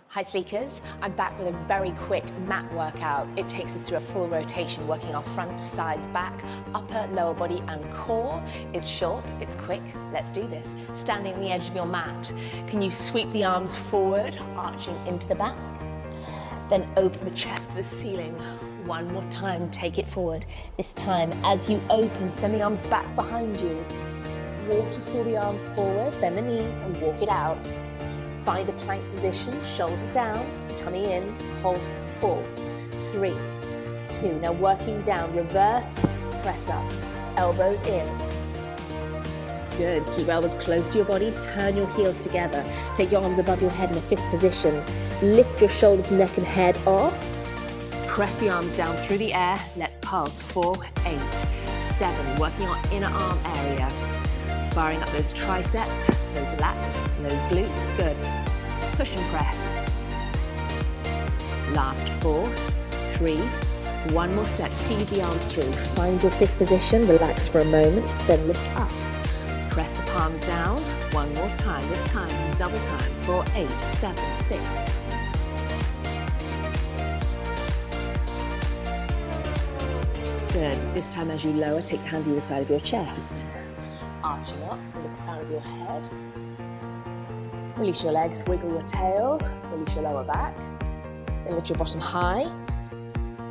Hi Sleekers, I'm back with a very quick mat workout. It takes us through a full rotation, working our front, sides, back, upper, lower body and core. It's short, it's quick, let's do this. Standing on the edge of your mat, can you sweep the arms forward, arching into the back? Then open the chest to the ceiling. One more time, take it forward. This time, as you open, send the arms back behind you. Waterfall the arms forward, bend the knees and walk it out. Find a plank position, shoulders down, tummy in, hold for 4, 3, 2. Now working down, reverse, press up, elbows in. Good, keep elbows close to your body, turn your heels together. Take your arms above your head in a 5th position. Lift your shoulders, neck and head off. Press the arms down through the air. Let's pulse. 4, 8, 7. Working on inner arm area. Firing up those triceps, those lats, those glutes. Good. Push and press. Last 4, 3. One more set. Feed the arms through. Find your 5th position. Relax for a moment. Then lift up. Press the palms down. One more time. This time, double time. 4, 8, 7, 6. Good. This time as you lower, take the hands either side of your chest. Arching up with the crown of your head. Release your legs, wiggle your tail, release your lower back. Then lift your bottom high.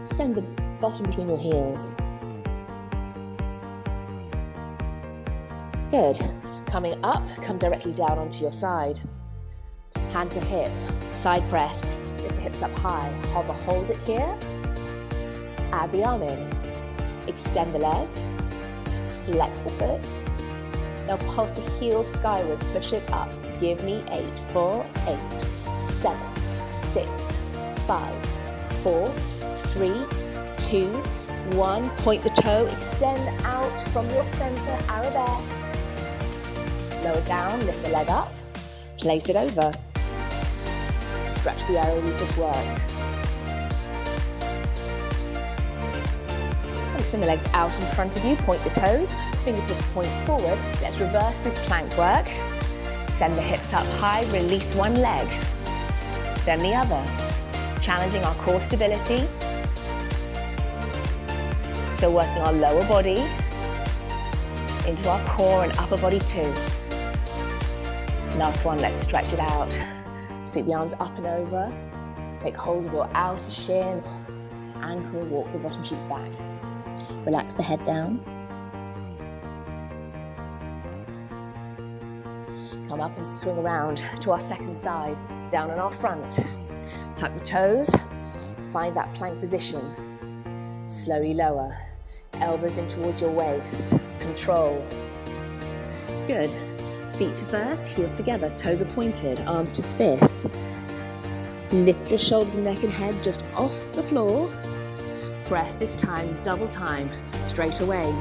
Send the bottom between your heels. Good. Coming up, come directly down onto your side. Hand to hip, side press. Lift the hips up high, hover, hold it here. Add the arm in. Extend the leg, flex the foot. Now pulse the heels skyward, push it up. Give me 8, 4, 8, 7, 6, 5, 4, 3, 2, 1. Point the toe, extend out from your center, arabesque. Lower down, lift the leg up, place it over. Stretch the area we just worked. Send the legs out in front of you, point the toes, fingertips point forward. Let's reverse this plank work. Send the hips up high, release one leg, then the other. Challenging our core stability. So working our lower body into our core and upper body too. Last one, let's stretch it out. Sweep the arms up and over. Take hold of your outer shin, ankle, walk the bottom cheeks back. Relax the head down. Come up and swing around to our second side, down on our front. Tuck the toes, find that plank position. Slowly lower, elbows in towards your waist. Control. Good. Feet to first, heels together, toes are pointed, arms to 5th. Lift your shoulders, neck and head just off the floor. Press this time, double time, straight away.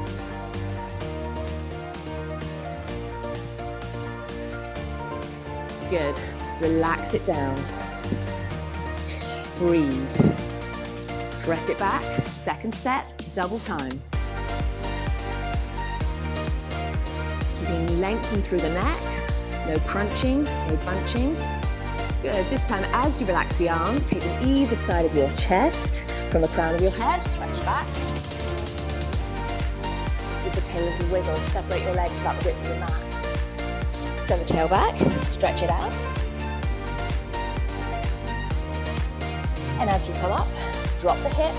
Good. Relax it down. Breathe. Press it back. Second set, double time. Keeping lengthen through the neck. No crunching, no bunching. Good. This time, as you relax the arms, take them either side of your chest. From the crown of your head, stretch back. Give the tail a little wiggle, separate your legs about the width of the mat. Send the tail back, stretch it out. And as you come up, drop the hip,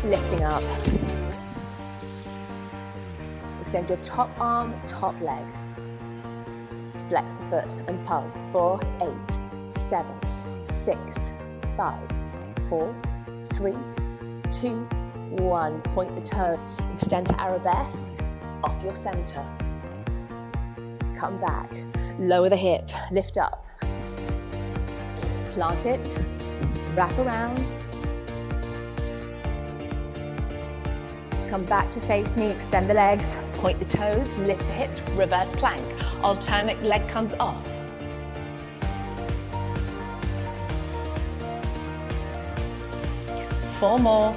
lifting up. Extend your top arm, top leg. Flex the foot and pulse. 4, 8, 7, 6, 5, 4, 3, 2, 1. Point the toe, extend to arabesque, off your center. Come back, lower the hip, lift up. Plant it, wrap around. Come back to face me, extend the legs, point the toes, lift the hips, reverse plank. Alternate leg comes off. Four more.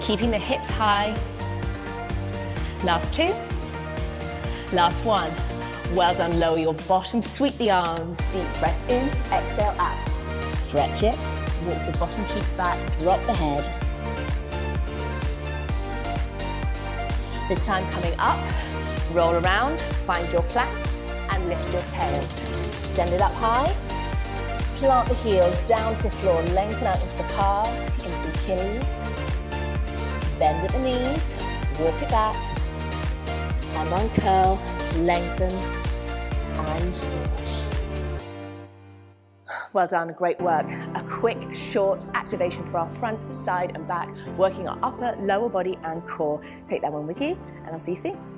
Keeping the hips high. Last 2. Last 1. Well done, lower your bottom, sweep the arms, deep breath in, exhale out. Stretch it, walk the bottom cheeks back, drop the head. This time coming up, roll around, find your plank, and lift your tail. Send it up high, plant the heels down to the floor, lengthen out into the calves, into the Achilles. Bend at the knees, walk it back, and uncurl, lengthen, and push. Well done, great work. A quick, short activation for our front, side, and back, working our upper, lower body, and core. Take that one with you, and I'll see you soon.